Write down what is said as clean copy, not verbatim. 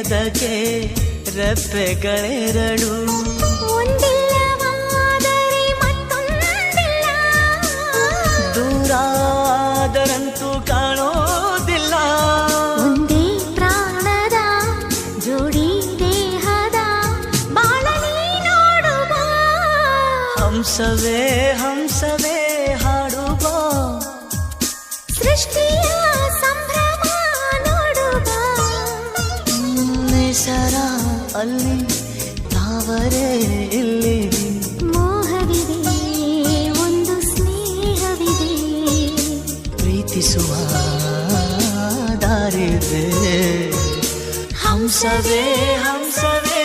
ಅದಕ್ಕೆ ರೆಪ್ಪೆಗಳೆರಡು. ಒಂದಿಲ್ಲವಾದರೆ ಮತ್ತೊಂದಿಲ್ಲ, ದೂರಾದರಂತೂ ಕಾಣೋದಿಲ್ಲ. ಒಂದೇ ಪ್ರಾಣದ ಜೋಡಿ ದೇಹದ ಬಾಳಲಿ ನೋಡುವ. ಹಂಸವೇ ಹಂಸವೇ ಹಾಡುವ, ಸೃಷ್ಟಿಯ ಸಂಭ್ರಮ ನೋಡುವ. ನಿಸರ ಅಲ್ಲಿ ತಾವರೆ ಇಲ್ಲಿ, ಮೋಹವಿದೆ ಒಂದು ಸ್ನೇಹವಿದೆ, ಪ್ರೀತಿಸುವ ದಾರಿದೆ. ಹಂಸವೇ ಹಂಸವೇ